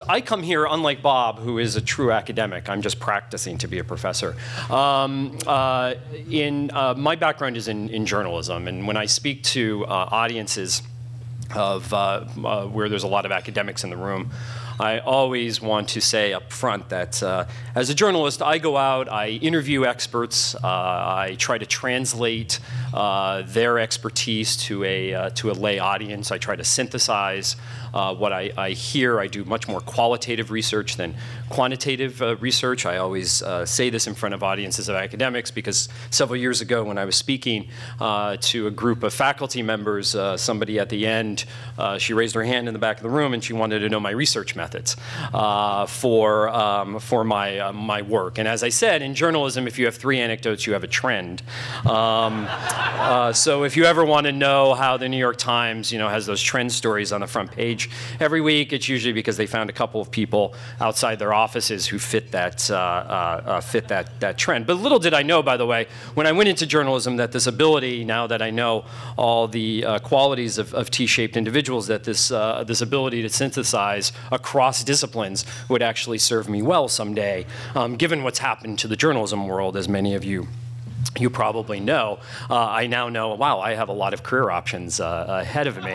I come here, unlike Bob, who is a true academic. I'm just practicing to be a professor. My background is in journalism, and when I speak to audiences of where there's a lot of academics in the room, I always want to say up front that as a journalist, I go out, I interview experts, I try to translate their expertise to a lay audience. I try to synthesize what I hear. I do much more qualitative research than quantitative research. I always say this in front of audiences of academics because several years ago when I was speaking to a group of faculty members, somebody at the end, she raised her hand in the back of the room and she wanted to know my research methods for my work. And as I said, in journalism, if you have 3 anecdotes, you have a trend. So if you ever want to know how the New York Times, has those trend stories on the front page every week, it's usually because they found a couple of people outside their offices who fit that trend. But little did I know, by the way, when I went into journalism, that this ability, now that I know all the qualities of T-shaped individuals, that this ability to synthesize across disciplines would actually serve me well someday, given what's happened to the journalism world, as many of you probably know. I now know, wow, I have a lot of career options ahead of me.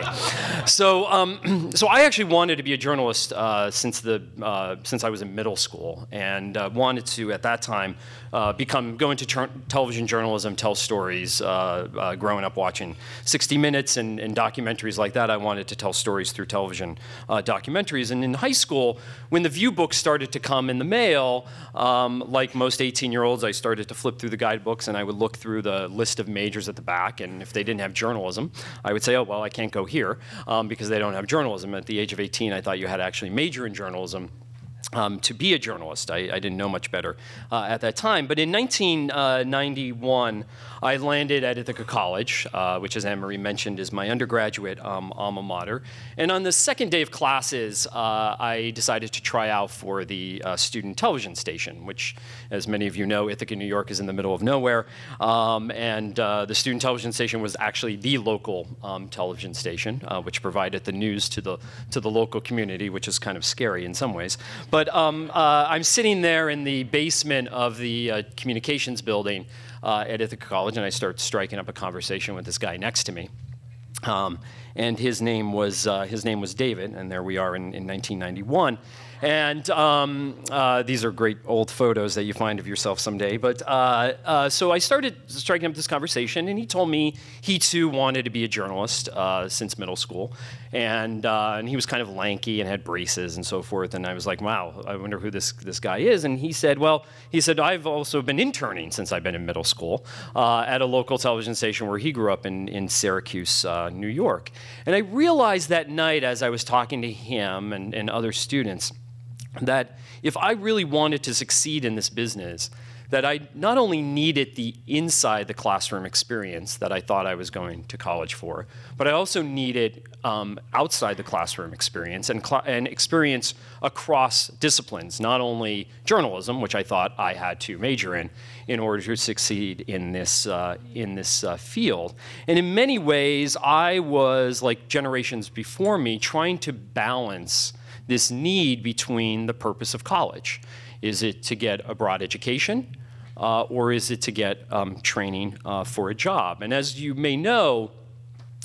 So I actually wanted to be a journalist since I was in middle school, and wanted to, at that time, go into television journalism, tell stories. Growing up watching 60 Minutes and documentaries like that, I wanted to tell stories through television documentaries. And in high school, when the View books started to come in the mail, like most 18-year-olds, I started to flip through the guidebooks, and I would look through the list of majors at the back, and if they didn't have journalism, I would say, oh, well, I can't go here because they don't have journalism. At the age of 18, I thought you had to actually major in journalism to be a journalist. I didn't know much better at that time. But in 1991, I landed at Ithaca College, which, as Anne-Marie mentioned, is my undergraduate alma mater. And on the second day of classes, I decided to try out for the student television station, which, as many of you know, Ithaca, New York is in the middle of nowhere. The student television station was actually the local television station, which provided the news to the local community, which is kind of scary in some ways. But I'm sitting there in the basement of the communications building at Ithaca College, and I start striking up a conversation with this guy next to me. And his name was David, and there we are in 1991. And these are great old photos that you find of yourself someday. But so I started striking up this conversation, and he told me he too wanted to be a journalist since middle school. And he was kind of lanky and had braces and so forth. And I was like, wow, I wonder who this guy is. And he said, well, I've also been interning since I've been in middle school at a local television station where he grew up in Syracuse, New York. And I realized that night as I was talking to him and other students that if I really wanted to succeed in this business, that I not only needed the inside the classroom experience that I thought I was going to college for, but I also needed outside the classroom experience and experience across disciplines, not only journalism, which I thought I had to major in order to succeed in this field. And in many ways, I was, like generations before me, trying to balance this need between the purpose of college. Is it to get a broad education, or is it to get training for a job? And as you may know,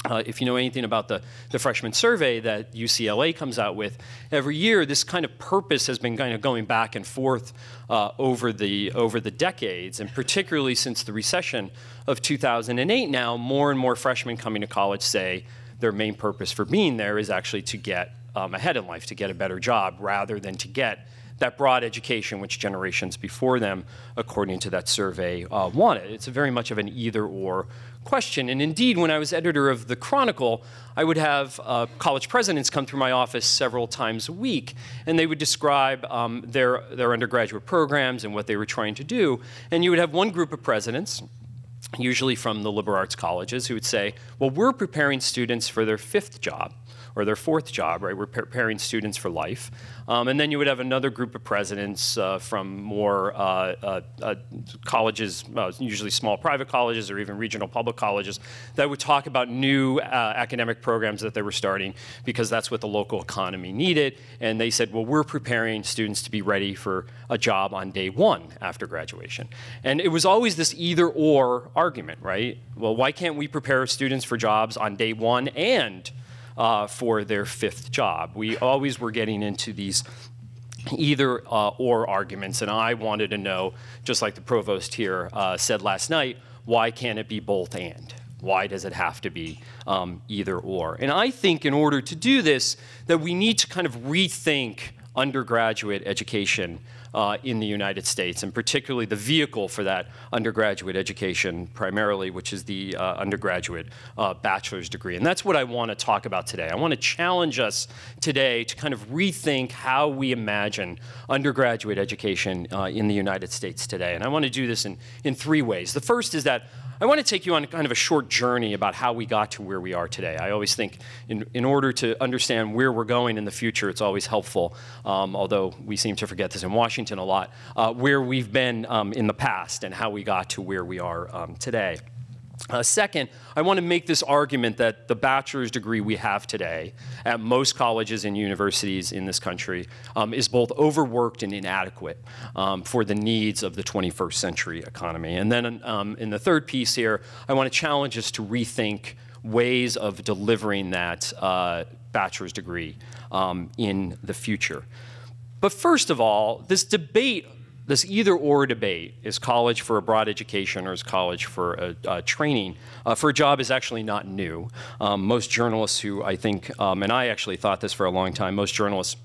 if you know anything about the freshman survey that UCLA comes out with every year, this kind of purpose has been kind of going back and forth over the decades, and particularly since the recession of 2008 now, more and more freshmen coming to college say their main purpose for being there is actually to get ahead in life, to get a better job, rather than to get that broad education which generations before them, according to that survey, wanted. It's very much of an either-or question. And indeed, when I was editor of the Chronicle, I would have college presidents come through my office several times a week, and they would describe their undergraduate programs and what they were trying to do. And you would have one group of presidents, usually from the liberal arts colleges, who would say, well, we're preparing students for their 5th job, or their fourth job, right? We're preparing students for life. And then you would have another group of presidents from more colleges, usually small private colleges or even regional public colleges, that would talk about new academic programs that they were starting because that's what the local economy needed. And they said, well, we're preparing students to be ready for a job on day one after graduation. And it was always this either or argument, right? Well, why can't we prepare students for jobs on day one and for their fifth job? We always were getting into these either or arguments, and I wanted to know, just like the provost here said last night, why can't it be both and? Why does it have to be either or? And I think in order to do this, that we need to kind of rethink undergraduate education in the United States, and particularly the vehicle for that undergraduate education primarily, which is the undergraduate bachelor's degree. And that's what I want to talk about today. I want to challenge us today to kind of rethink how we imagine undergraduate education in the United States today. And I want to do this in three ways. The first is that I want to take you on kind of a short journey about how we got to where we are today. I always think in order to understand where we're going in the future, it's always helpful, although we seem to forget this in Washington a lot, where we've been in the past and how we got to where we are today. Second, I want to make this argument that the bachelor's degree we have today at most colleges and universities in this country is both overworked and inadequate for the needs of the 21st century economy. And then in the third piece here, I want to challenge us to rethink ways of delivering that bachelor's degree in the future. But first of all, this debate, this either-or debate, is college for a broad education or is college for a training for a job, is actually not new. Most journalists who I think, and I actually thought this for a long time, most journalists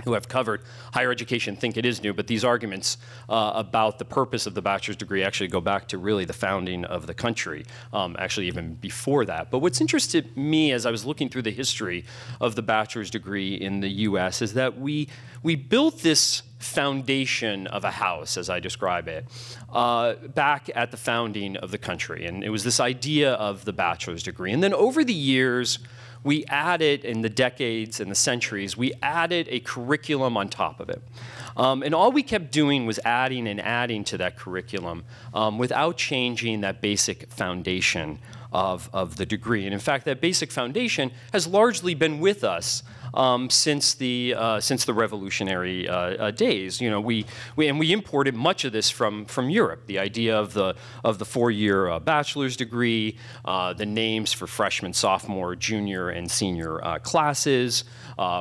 who have covered higher education think it is new, but these arguments about the purpose of the bachelor's degree actually go back to really the founding of the country, actually even before that. But what's interested me as I was looking through the history of the bachelor's degree in the US is that we built this foundation of a house, as I describe it, back at the founding of the country. And it was this idea of the bachelor's degree. And then over the years, we added, in the decades and the centuries, we added a curriculum on top of it. And all we kept doing was adding and adding to that curriculum without changing that basic foundation of the degree. And in fact, that basic foundation has largely been with us since the revolutionary days. You know, we imported much of this from Europe. The idea of the 4-year bachelor's degree, the names for freshman, sophomore, junior, and senior classes.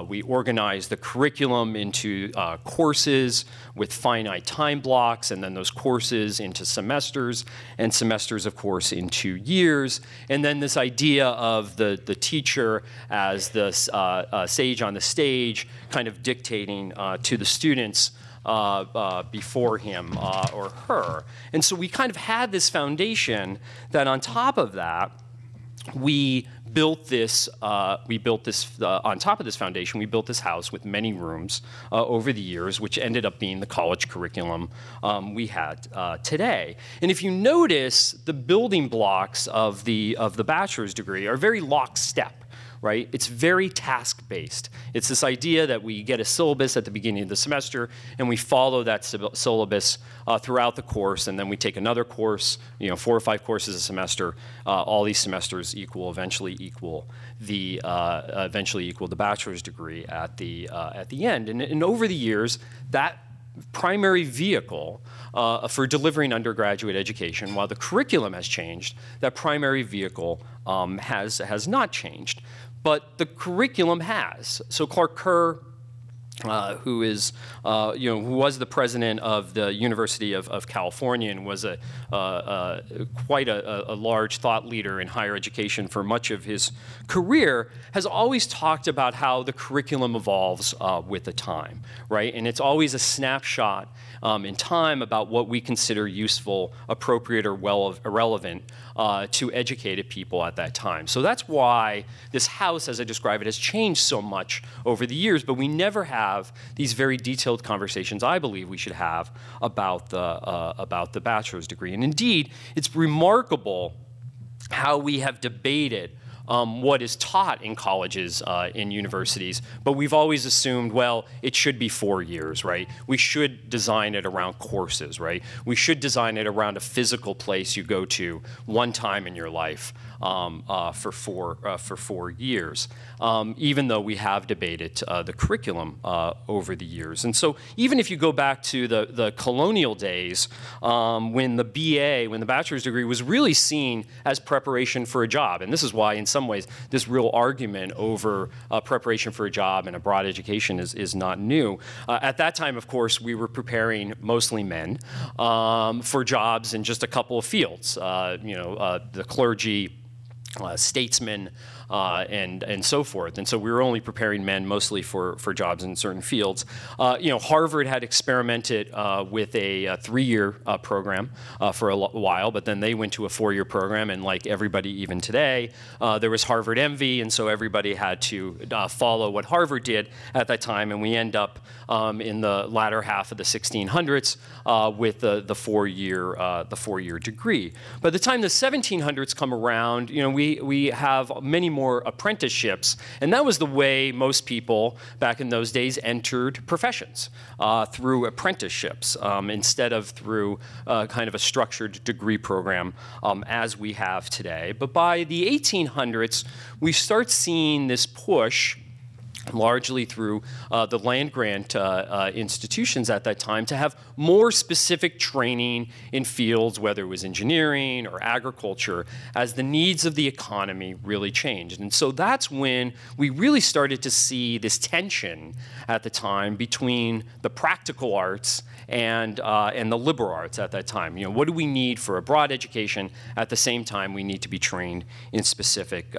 We organized the curriculum into courses with finite time blocks, and then those courses into semesters, and semesters, of course, into years. And then this idea of the teacher as the sage on the stage, kind of dictating to the students before him or her. And so we kind of had this foundation that on top of that, we built this on top of this foundation, we built this house with many rooms over the years, which ended up being the college curriculum we had today. And if you notice, the building blocks of the bachelor's degree are very lockstep. Right? It's very task-based. It's this idea that we get a syllabus at the beginning of the semester, and we follow that syllabus throughout the course, and then we take another course, 4 or 5 courses a semester. All these semesters eventually equal the bachelor's degree at the end. And over the years, that primary vehicle for delivering undergraduate education, while the curriculum has changed, that primary vehicle has not changed. But the curriculum has. So Clark Kerr, who was the president of the University of California and was quite a large thought leader in higher education for much of his career, has always talked about how the curriculum evolves with the time, right? And it's always a snapshot in time about what we consider useful, appropriate, or relevant to educated people at that time. So that's why this house, as I describe it, has changed so much over the years, but we never have these very detailed conversations I believe we should have about the bachelor's degree. And indeed, it's remarkable how we have debated what is taught in colleges and universities, but we've always assumed, well, it should be 4 years, right? We should design it around courses, right? We should design it around a physical place you go to one time in your life for 4 years, even though we have debated the curriculum over the years. And so even if you go back to the colonial days, when the BA, when the bachelor's degree was really seen as preparation for a job, and this is why in some ways this real argument over preparation for a job and a broad education is not new. At that time, of course, we were preparing mostly men for jobs in just a couple of fields, the clergy, statesmen, and so forth. And so we were only preparing men mostly for jobs in certain fields. Harvard had experimented with a 3-year program for a while, but then they went to a 4-year program, and like everybody even today, there was Harvard envy, and so everybody had to follow what Harvard did at that time, and we end up in the latter half of the 1600s with the four-year degree. By the time the 1700s come around, we have many more apprenticeships, and that was the way most people back in those days entered professions, through apprenticeships instead of through kind of a structured degree program as we have today. But by the 1800s, we start seeing this push, largely through the land-grant institutions at that time, to have more specific training in fields, whether it was engineering or agriculture, as the needs of the economy really changed. And so that's when we really started to see this tension at the time between the practical arts and the liberal arts at that time. What do we need for a broad education? At the same time, we need to be trained in specific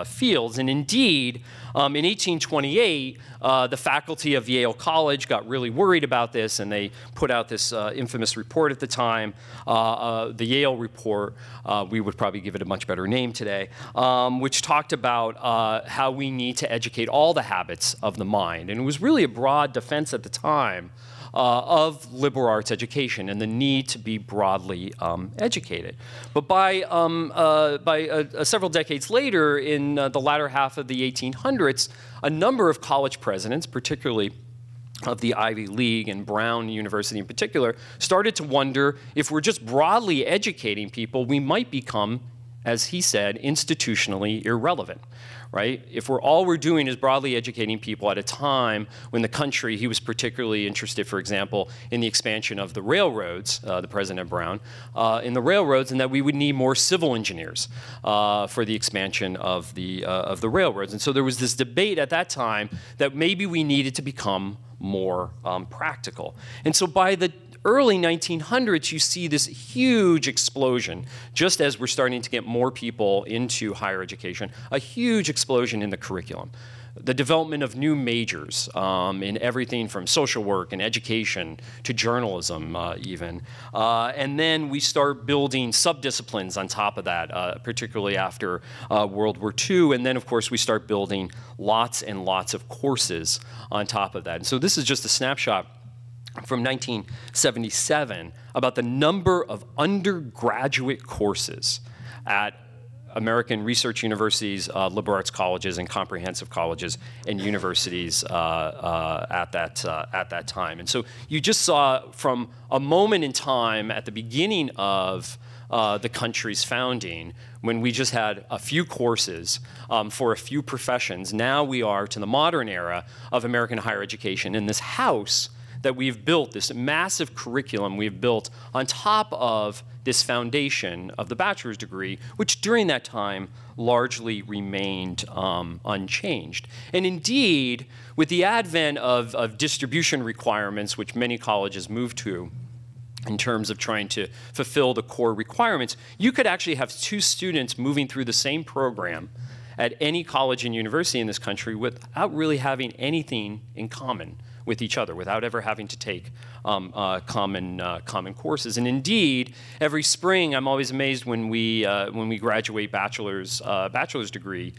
fields. And indeed, in 1828, the faculty of Yale College got really worried about this, and they put out this infamous report at the time, the Yale report. We would probably give it a much better name today, which talked about how we need to educate all the habits of the mind. And it was really a broad defense at the time of liberal arts education and the need to be broadly educated. But by several decades later, in the latter half of the 1800s, a number of college presidents, particularly of the Ivy League and Brown University in particular, started to wonder if we're just broadly educating people, we might become, as he said, institutionally irrelevant. Right? If all we're doing is broadly educating people at a time when the country, he was particularly interested, for example, in the expansion of the railroads, the President Brown, in the railroads, and that we would need more civil engineers for the expansion of the railroads. And so there was this debate at that time that maybe we needed to become more practical. And so by the early 1900s, you see this huge explosion, just as we're starting to get more people into higher education, a huge explosion in the curriculum. The development of new majors in everything from social work and education to journalism even. And then we start building subdisciplines on top of that, particularly after World War II. And then, of course, we start building lots and lots of courses on top of that. And so this is just a snapshot from 1977 about the number of undergraduate courses at American research universities, liberal arts colleges, and comprehensive colleges and universities at that time. And so you just saw from a moment in time at the beginning of the country's founding, when we just had a few courses for a few professions. Now we are to the modern era of American higher education in this house that we've built, this massive curriculum we've built on top of this foundation of the bachelor's degree, which during that time largely remained unchanged. And indeed, with the advent of distribution requirements, which many colleges moved to, in terms of trying to fulfill the core requirements, you could actually have two students moving through the same program at any college and university in this country without really having anything in common with each other, without ever having to take common courses. And indeed, every spring, I'm always amazed when we graduate bachelor's degree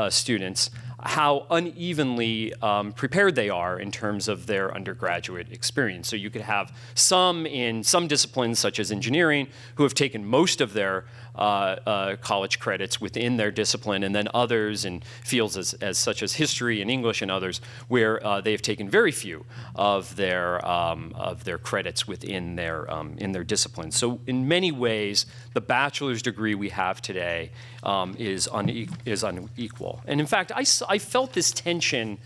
students, how unevenly prepared they are in terms of their undergraduate experience. So you could have some in some disciplines, such as engineering, who have taken most of their college credits within their discipline, and then others in fields as such as history and English and others, where they've taken very few of their credits within their discipline. So in many ways, the bachelor's degree we have today is unequal. And in fact, I felt this tension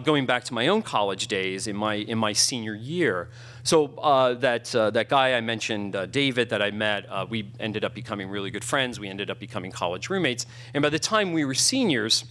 going back to my own college days in my senior year. So that guy I mentioned, David, that I met, we ended up becoming really good friends. We ended up becoming college roommates. And by the time we were seniors,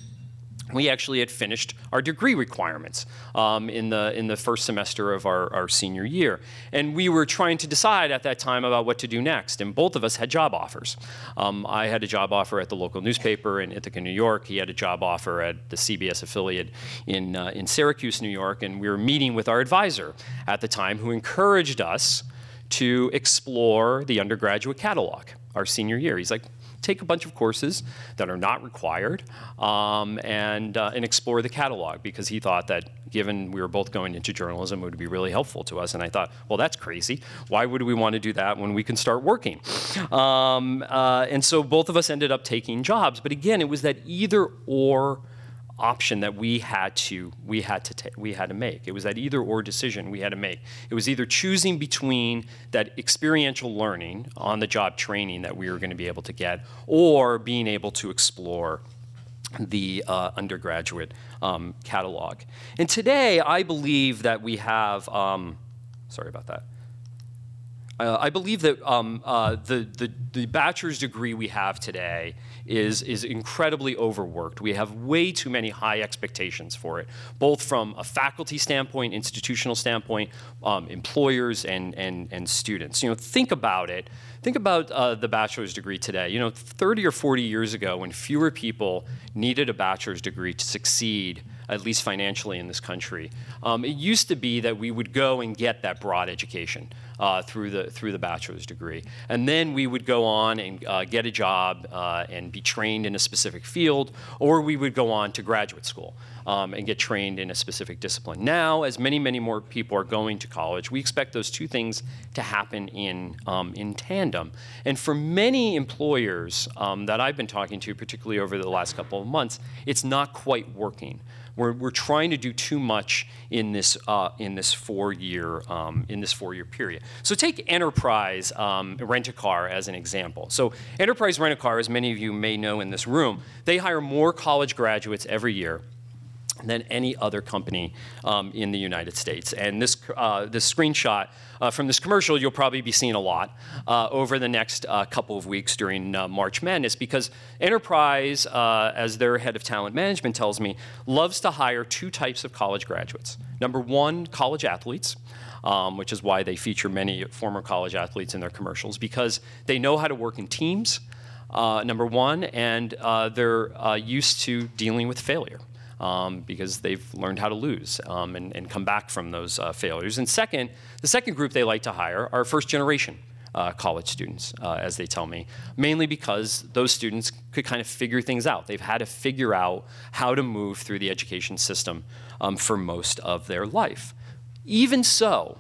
we actually had finished our degree requirements in the first semester of our senior year. And we were trying to decide at that time about what to do next. And both of us had job offers. I had a job offer at the local newspaper in Ithaca, New York. He had a job offer at the CBS affiliate in Syracuse, New York. And we were meeting with our advisor at the time, who encouraged us to explore the undergraduate catalog our senior year. He's like, take a bunch of courses that are not required and explore the catalog, because he thought that given we were both going into journalism, it would be really helpful to us. And I thought, well, that's crazy. Why would we want to do that when we can start working? And so both of us ended up taking jobs. But again, it was that either or option that we had to make. It was that either or decision we had to make. It was either choosing between that experiential learning, on the job training that we were going to be able to get, or being able to explore the undergraduate catalog. And today, I believe that we have, sorry about that. I believe that the bachelor's degree we have today is incredibly overworked. We have way too many high expectations for it, both from a faculty standpoint, institutional standpoint, employers and students. Think about it. Think about the bachelor's degree today. 30 or 40 years ago, when fewer people needed a bachelor's degree to succeed, at least financially in this country, it used to be that we would go and get that broad education through the bachelor's degree, and then we would go on and get a job and be trained in a specific field, or we would go on to graduate school and get trained in a specific discipline. Now, as many more people are going to college, we expect those two things to happen in tandem. And for many employers that I've been talking to, particularly over the last couple of months, it's not quite working. We're trying to do too much in this four-year period. So take Enterprise Rent-A-Car as an example. So Enterprise Rent-A-Car, as many of you may know in this room, they hire more college graduates every year than any other company in the United States. And this screenshot from this commercial you'll probably be seeing a lot over the next couple of weeks during March Madness, because Enterprise, as their head of talent management tells me, loves to hire two types of college graduates. Number one, college athletes, which is why they feature many former college athletes in their commercials, because they know how to work in teams, number one, and they're used to dealing with failure. Because they've learned how to lose and come back from those failures. And second, the second group they like to hire are first-generation college students, as they tell me, mainly because those students could kind of figure things out. They've had to figure out how to move through the education system for most of their life. Even so,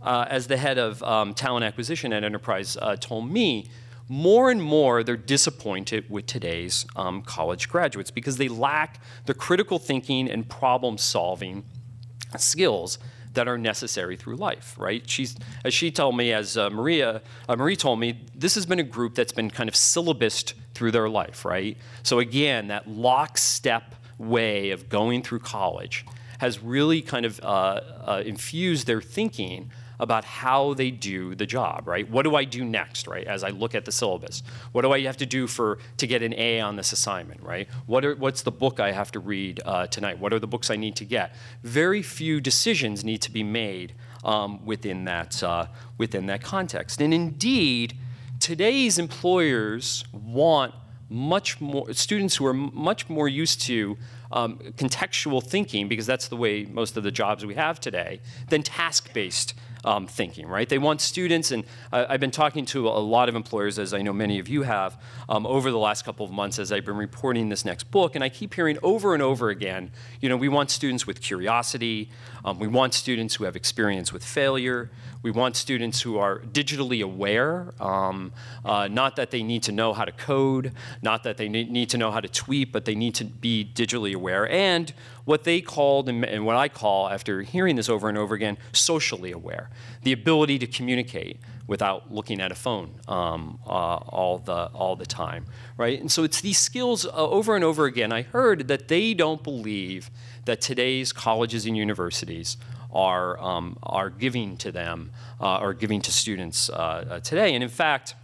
as the head of talent acquisition at Enterprise told me, more and more they're disappointed with today's college graduates, because they lack the critical thinking and problem-solving skills that are necessary through life, right? As she told me, as Marie told me, this has been a group that's been kind of syllabused through their life, right? So again, that lockstep way of going through college has really kind of infused their thinking about how they do the job, right? What do I do next, right? As I look at the syllabus, what do I have to do to get an A on this assignment, right? What's the book I have to read tonight? What are the books I need to get? Very few decisions need to be made within that context. And indeed, today's employers want much more students who are much more used to contextual thinking, because that's the way most of the jobs we have today, than task-based thinking, right? They want students, and I've been talking to a lot of employers, as I know many of you have, over the last couple of months as I've been reporting this next book, and I keep hearing over and over again, we want students with curiosity, we want students who have experience with failure, we want students who are digitally aware, not that they need to know how to code, not that they need to know how to tweet, but they need to be digitally aware, and what they called, and what I call, after hearing this over and over again, socially aware. The ability to communicate without looking at a phone all the time, right? And so it's these skills over and over again. I heard that they don't believe that today's colleges and universities are giving to them, are giving to students today. And in fact,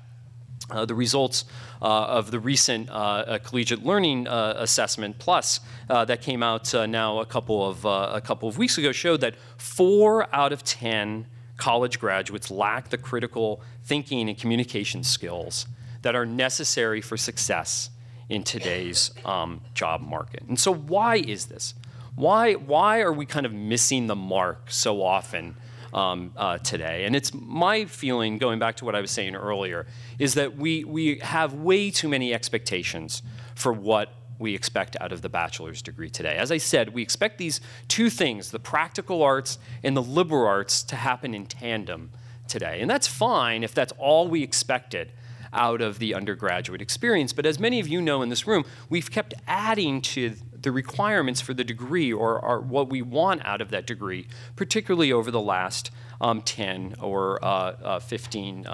the results of the recent Collegiate Learning Assessment Plus that came out now a couple of weeks ago showed that 4 out of 10 college graduates lack the critical thinking and communication skills that are necessary for success in today's job market. And so why is this? Why are we kind of missing the mark so often today? And it's my feeling, going back to what I was saying earlier, is that we have way too many expectations for what we expect out of the bachelor's degree today. As I said, we expect these two things, the practical arts and the liberal arts, to happen in tandem today. And that's fine if that's all we expected out of the undergraduate experience. But as many of you know in this room, we've kept adding to the requirements for the degree, or what we want out of that degree, particularly over the last 10 or 15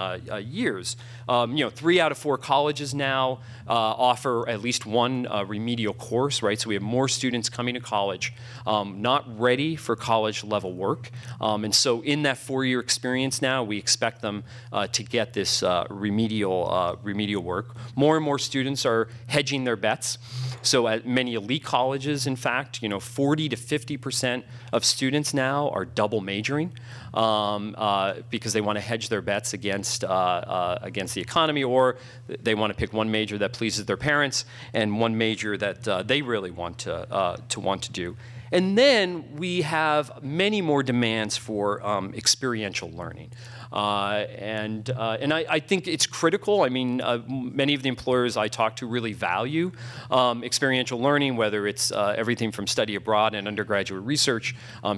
years. 3 out of 4 colleges now offer at least one remedial course, right? So we have more students coming to college not ready for college level work. And so in that 4-year experience now, we expect them to get this remedial work. More and more students are hedging their bets. So at many elite colleges, in fact, 40 to 50% of students now are double majoring because they want to hedge their bets against the economy, or they want to pick one major that pleases their parents and one major that they really want to do. And then we have many more demands for experiential learning. And I think it's critical. I mean, many of the employers I talk to really value experiential learning, whether it's everything from study abroad and undergraduate research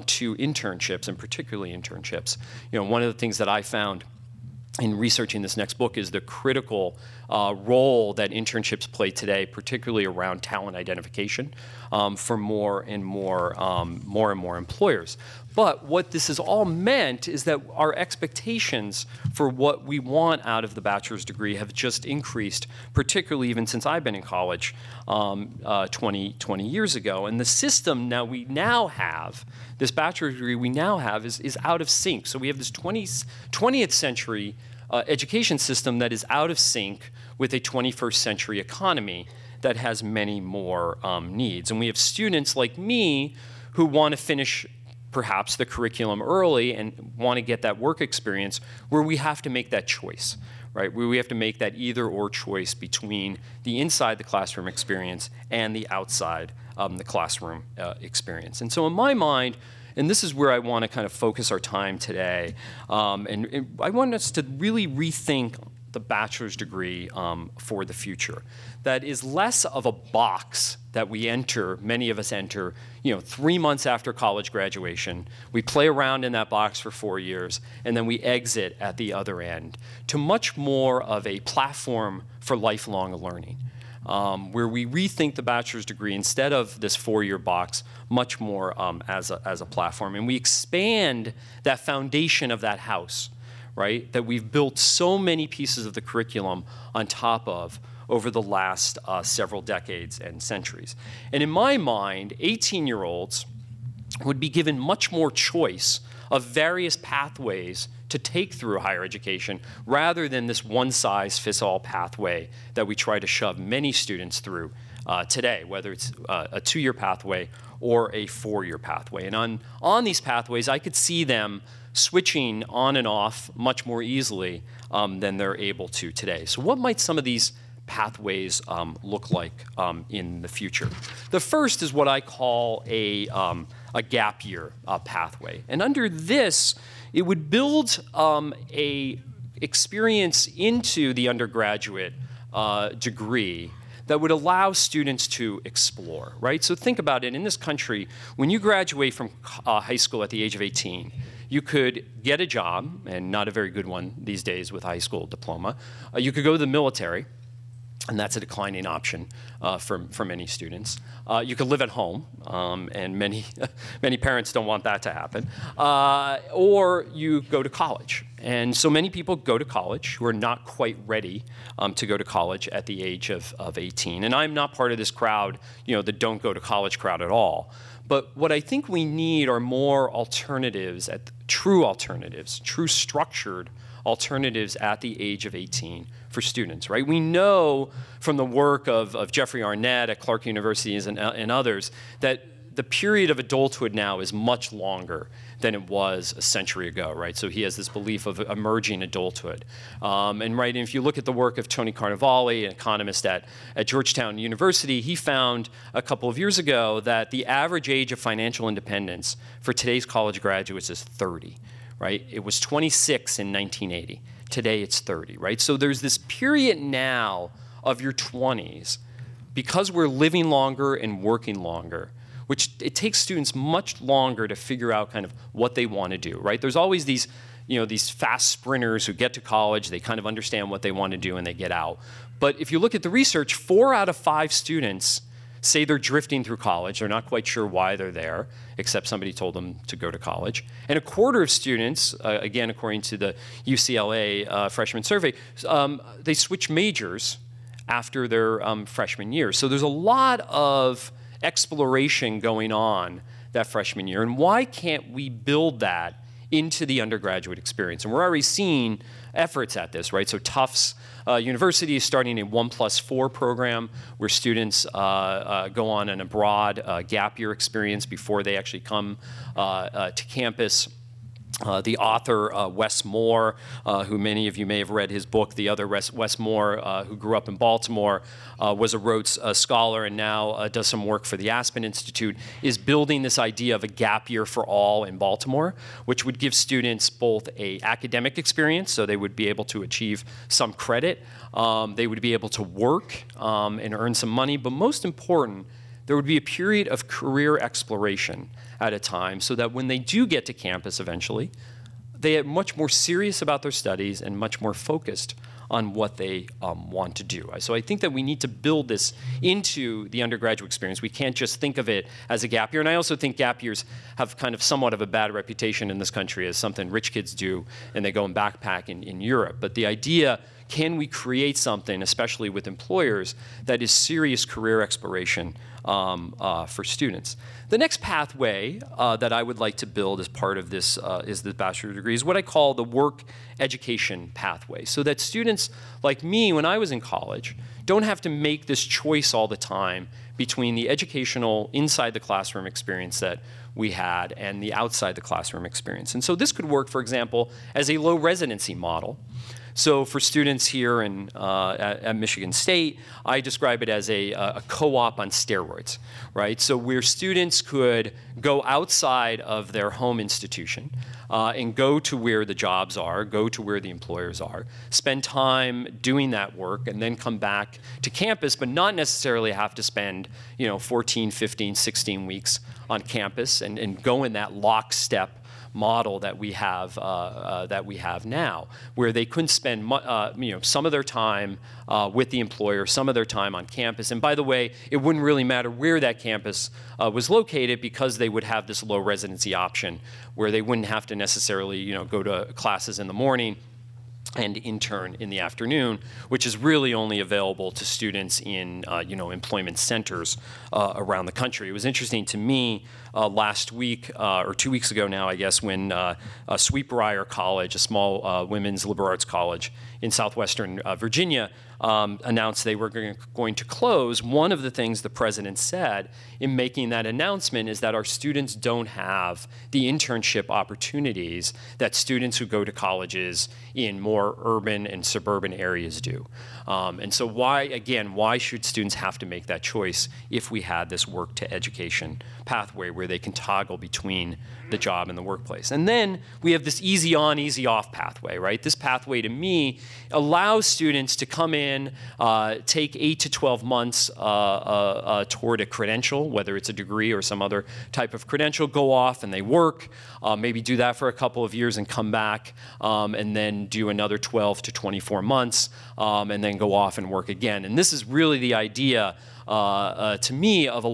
to internships, and particularly internships. One of the things that I found in researching this next book is the critical role that internships play today, particularly around talent identification for more and more employers. But what this has all meant is that our expectations for what we want out of the bachelor's degree have just increased, particularly even since I've been in college 20 years ago. And the system we now have, this bachelor's degree we now have is out of sync. So we have this 20th century education system that is out of sync with a 21st century economy that has many more needs. And we have students like me who want to finish perhaps the curriculum early and want to get that work experience, where we have to make that choice, right? Where we have to make that either-or choice between the inside the classroom experience and the outside the classroom experience. And so in my mind, and this is where I want to kind of focus our time today, and I want us to really rethink the bachelor's degree for the future. That is less of a box that we enter, many of us enter, 3 months after college graduation. We play around in that box for 4 years, and then we exit at the other end, to much more of a platform for lifelong learning, where we rethink the bachelor's degree instead of this 4-year box, much more as a platform. And we expand that foundation of that house, right, that we've built so many pieces of the curriculum on top of over the last several decades and centuries. And in my mind, 18-year-olds would be given much more choice of various pathways to take through higher education, rather than this one-size-fits-all pathway that we try to shove many students through today, whether it's a 2-year pathway or a 4-year pathway. And on these pathways, I could see them switching on and off much more easily than they're able to today. So what might some of these pathways look like in the future. The first is what I call a gap year pathway. And under this, it would build a experience into the undergraduate degree that would allow students to explore, right? So think about it. In this country, when you graduate from high school at the age of 18, you could get a job, and not a very good one these days with a high school diploma. You could go to the military, and that's a declining option for many students. You could live at home, and many parents don't want that to happen. Or you go to college. And so many people go to college who are not quite ready to go to college at the age of 18. And I'm not part of this crowd, the don't go to college crowd at all. But what I think we need are more alternatives, true structured alternatives at the age of 18 for students, right? We know from the work of Jeffrey Arnett at Clark University and others that the period of adulthood now is much longer than it was a century ago, right? So he has this belief of emerging adulthood. And if you look at the work of Tony Carnevale, an economist at Georgetown University, he found a couple of years ago that the average age of financial independence for today's college graduates is 30, right? It was 26 in 1980. Today it's 30, right? So there's this period now of your 20s, because we're living longer and working longer, which it takes students much longer to figure out kind of what they want to do, right? There's always these, these fast sprinters who get to college, they kind of understand what they want to do and they get out. But if you look at the research, 4 out of 5 students say they're drifting through college. They're not quite sure why they're there, except somebody told them to go to college. And a quarter of students, again, according to the UCLA freshman survey, they switch majors after their freshman year. So there's a lot of exploration going on that freshman year. And why can't we build that into the undergraduate experience? And we're already seeing efforts at this, right? So Tufts University is starting a 1+4 program where students go on an abroad gap year experience before they actually come to campus. The author, Wes Moore, who many of you may have read his book, The Other Wes Moore, who grew up in Baltimore, was a Rhodes Scholar and now does some work for the Aspen Institute, is building this idea of a gap year for all in Baltimore, which would give students both an academic experience, so they would be able to achieve some credit, they would be able to work and earn some money, but most important, there would be a period of career exploration at a time so that when they do get to campus eventually, they are much more serious about their studies and much more focused on what they want to do. So I think that we need to build this into the undergraduate experience. We can't just think of it as a gap year. And I also think gap years have kind of somewhat of a bad reputation in this country as something rich kids do and they go and backpack in Europe. But the idea, can we create something, especially with employers, that is serious career exploration for students? The next pathway that I would like to build as part of this is the bachelor's degree is what I call the work education pathway, so that students like me, when I was in college, don't have to make this choice all the time between the educational inside the classroom experience that we had and the outside the classroom experience. And so this could work, for example, as a low residency model. So for students here at Michigan State, I describe it as a co-op on steroids, right? So where students could go outside of their home institution and go to where the jobs are, go to where the employers are, spend time doing that work, and then come back to campus, but not necessarily have to spend 14, 15, 16 weeks on campus and go in that lockstep model that we have now, where they couldn't spend some of their time with the employer, some of their time on campus. And by the way, it wouldn't really matter where that campus was located because they would have this low residency option, where they wouldn't have to necessarily go to classes in the morning and intern in the afternoon, which is really only available to students in employment centers around the country. It was interesting to me last week, or 2 weeks ago now, I guess, when Sweetbriar College, a small women's liberal arts college in southwestern Virginia, announced they were going to close. One of the things the president said in making that announcement is that our students don't have the internship opportunities that students who go to colleges in more urban and suburban areas do. And so why should students have to make that choice if we had this work to education pathway where they can toggle between the job and the workplace? And then we have this easy on, easy off pathway, right? This pathway, to me, allows students to come in, take 8 to 12 months toward a credential, whether it's a degree or some other type of credential, go off and they work, maybe do that for a couple of years and come back, and then do another 12 to 24 months, and then go off and work again. And this is really the idea, to me, of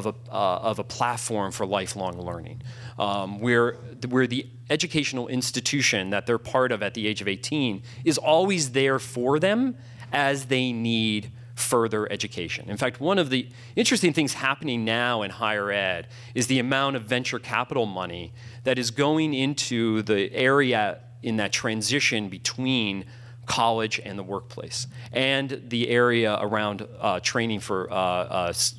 a platform for lifelong learning, where the educational institution that they're part of at the age of 18 is always there for them as they need further education. In fact, one of the interesting things happening now in higher ed is the amount of venture capital money that is going into the area in that transition between college and the workplace, and the area around training for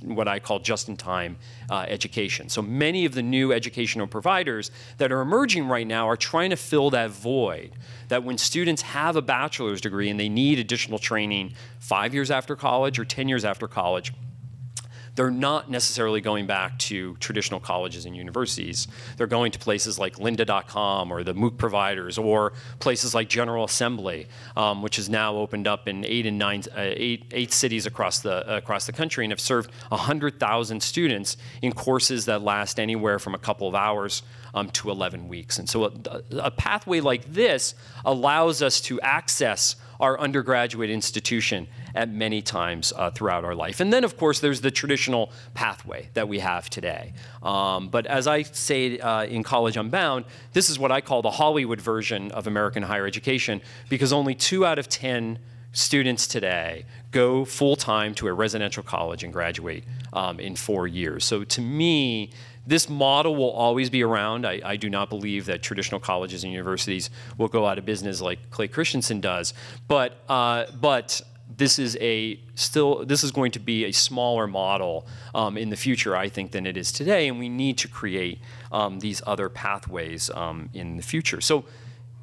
what I call just-in-time education. So many of the new educational providers that are emerging right now are trying to fill that void, that when students have a bachelor's degree and they need additional training 5 years after college or 10 years after college, they're not necessarily going back to traditional colleges and universities. They're going to places like lynda.com or the MOOC providers, or places like General Assembly, which has now opened up in 8 cities across the country and have served 100,000 students in courses that last anywhere from a couple of hours to 11 weeks. And so a pathway like this allows us to access our undergraduate institution at many times throughout our life. And then, of course, there's the traditional pathway that we have today. But as I say in College Unbound, this is what I call the Hollywood version of American higher education, because only 2 out of 10 students today go full-time to a residential college and graduate in 4 years. So to me, this model will always be around. I do not believe that traditional colleges and universities will go out of business like Clay Christensen does. But this is going to be a smaller model in the future, I think, than it is today, and we need to create these other pathways in the future. So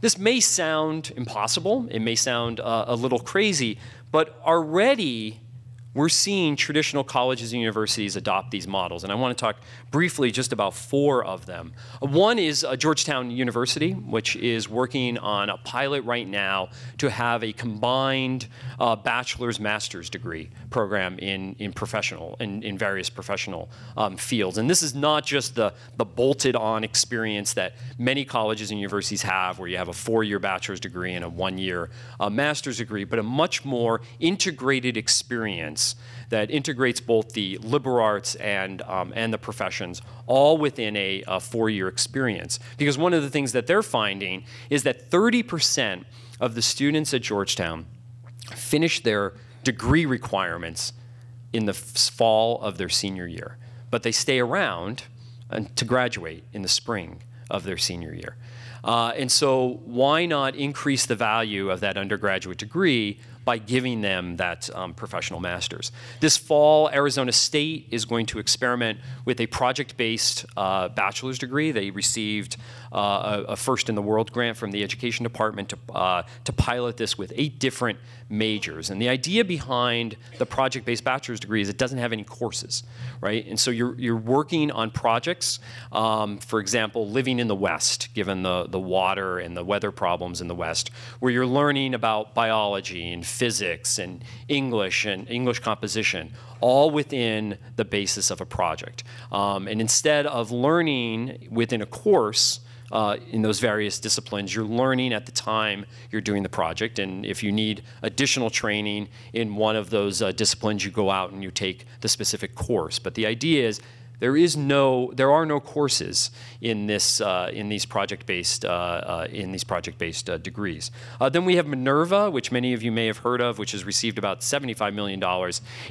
this may sound impossible. It may sound a little crazy, but already we're seeing traditional colleges and universities adopt these models, and I want to talk briefly just about 4 of them. One is Georgetown University, which is working on a pilot right now to have a combined bachelor's master's degree program in various professional fields. And this is not just the bolted-on experience that many colleges and universities have, where you have a 4-year bachelor's degree and a 1-year master's degree, but a much more integrated experience that integrates both the liberal arts and the professions, all within a 4-year experience. Because one of the things that they're finding is that 30% of the students at Georgetown finish their degree requirements in the fall of their senior year, but they stay around to graduate in the spring of their senior year. And so why not increase the value of that undergraduate degree by giving them that professional master's? This fall, Arizona State is going to experiment with a project-based bachelor's degree. They received a first-in-the-world grant from the education department to pilot this with 8 different majors. And the idea behind the project-based bachelor's degree is it doesn't have any courses, right? And so you're working on projects, for example, living in the West, given the water and the weather problems in the West, where you're learning about biology and physics and English composition, all within the basis of a project. And instead of learning within a course, in those various disciplines, you're learning at the time you're doing the project, and if you need additional training in one of those disciplines, you go out and you take the specific course. But the idea is there are no courses in these project-based degrees. Then we have Minerva, which many of you may have heard of, which has received about $75 million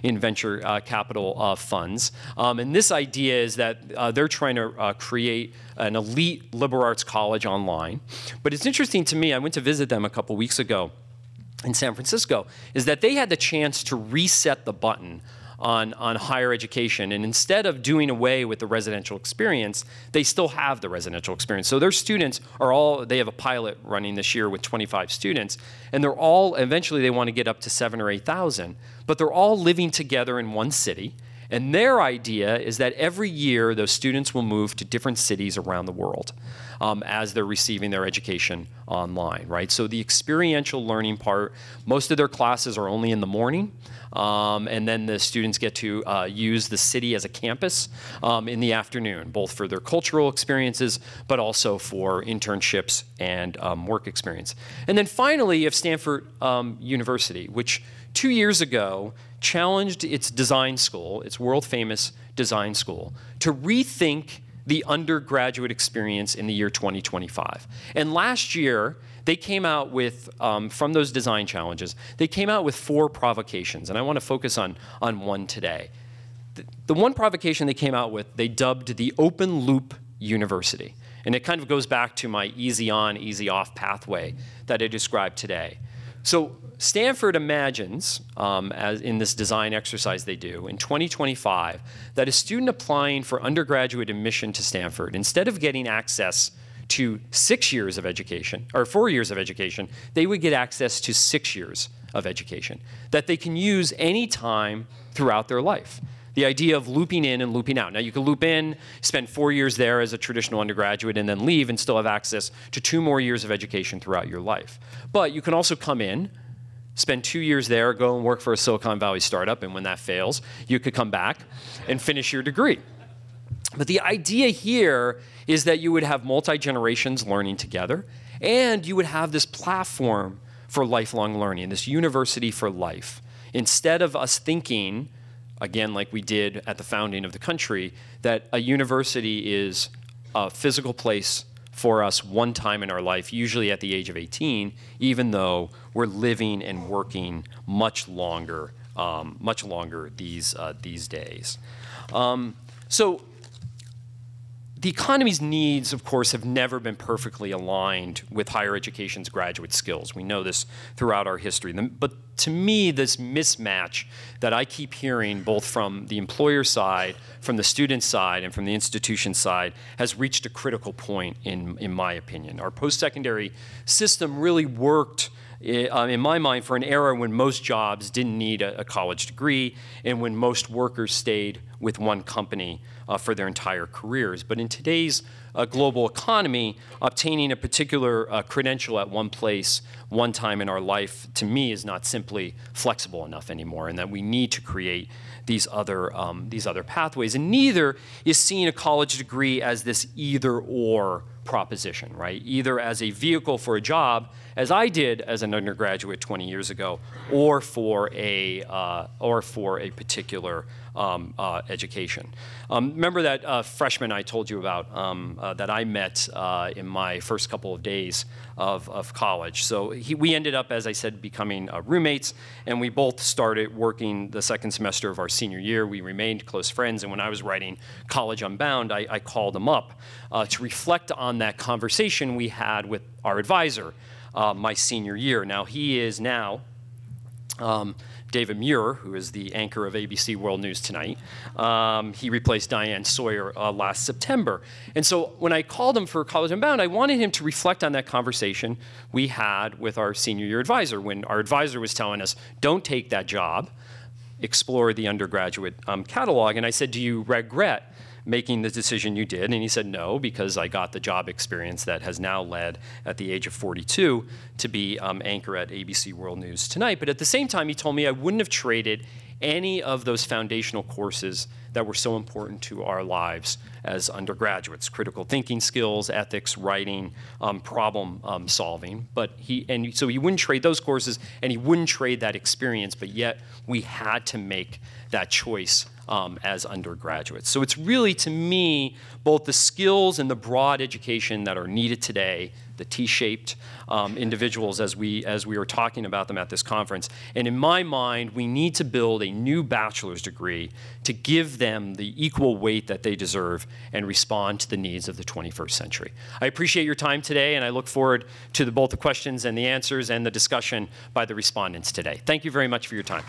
in venture capital funds. And this idea is that they're trying to create an elite liberal arts college online. But it's interesting to me, I went to visit them a couple weeks ago in San Francisco, is that they had the chance to reset the button on higher education. And instead of doing away with the residential experience, they still have the residential experience. So their students they have a pilot running this year with 25 students, and they're all, eventually they want to get up to 7,000 or 8,000, but they're all living together in one city. And their idea is that every year those students will move to different cities around the world as they're receiving their education online, right? So the experiential learning part, most of their classes are only in the morning, and then the students get to use the city as a campus in the afternoon, both for their cultural experiences, but also for internships and work experience. And then finally, you have Stanford University, which 2 years ago challenged its design school, its world-famous design school, to rethink the undergraduate experience in the year 2025. And last year, they came out with, from those design challenges, they came out with 4 provocations, and I want to focus on one today. The one provocation they came out with, they dubbed the open loop university. And it kind of goes back to my easy on, easy off pathway that I described today. So Stanford imagines, as in this design exercise they do, in 2025, that a student applying for undergraduate admission to Stanford, instead of getting access to 6 years of education, or 4 years of education, they would get access to 6 years of education that they can use any time throughout their life. The idea of looping in and looping out. Now, you can loop in, spend 4 years there as a traditional undergraduate, and then leave and still have access to 2 more years of education throughout your life. But you can also come in, spend 2 years there, go and work for a Silicon Valley startup, and when that fails, you could come back and finish your degree. But the idea here is that you would have multi-generations learning together, and you would have this platform for lifelong learning, this university for life. Instead of us thinking, again, like we did at the founding of the country, that a university is a physical place for us one time in our life, usually at the age of 18, even though we're living and working much longer these days. So the economy's needs, of course, have never been perfectly aligned with higher education's graduate skills. We know this throughout our history. But to me, this mismatch that I keep hearing both from the employer side, from the student side, and from the institution side has reached a critical point in my opinion. Our post-secondary system really worked in my mind, for an era when most jobs didn't need a college degree and when most workers stayed with one company for their entire careers. But in today's global economy, obtaining a particular credential at one place, one time in our life, to me, is not simply flexible enough anymore, and that we need to create these other pathways. And neither is seeing a college degree as this either-or proposition, right? Either as a vehicle for a job, as I did as an undergraduate 20 years ago, or for a particular education. Remember that freshman I told you about that I met in my first couple of days of college. So we ended up, as I said, becoming roommates, and we both started working the second semester of our senior year. We remained close friends, and when I was writing College Unbound, I called him up to reflect on that conversation we had with our advisor my senior year. Now, he is now David Muir, who is the anchor of ABC World News Tonight. He replaced Diane Sawyer last September. And so when I called him for College Unbound, I wanted him to reflect on that conversation we had with our senior year advisor, when our advisor was telling us, don't take that job, explore the undergraduate catalog. And I said, do you regret making the decision you did? And he said, no, because I got the job experience that has now led, at the age of 42, to be anchor at ABC World News Tonight. But at the same time, he told me I wouldn't have traded any of those foundational courses that were so important to our lives as undergraduates: critical thinking skills, ethics, writing, problem solving. So he wouldn't trade those courses, and he wouldn't trade that experience, but yet we had to make that choice as undergraduates. So it's really, to me, both the skills and the broad education that are needed today, the T-shaped individuals as we were talking about them at this conference. And in my mind, we need to build a new bachelor's degree to give them the equal weight that they deserve and respond to the needs of the 21st century. I appreciate your time today, and I look forward to both the questions and the answers and the discussion by the respondents today. Thank you very much for your time.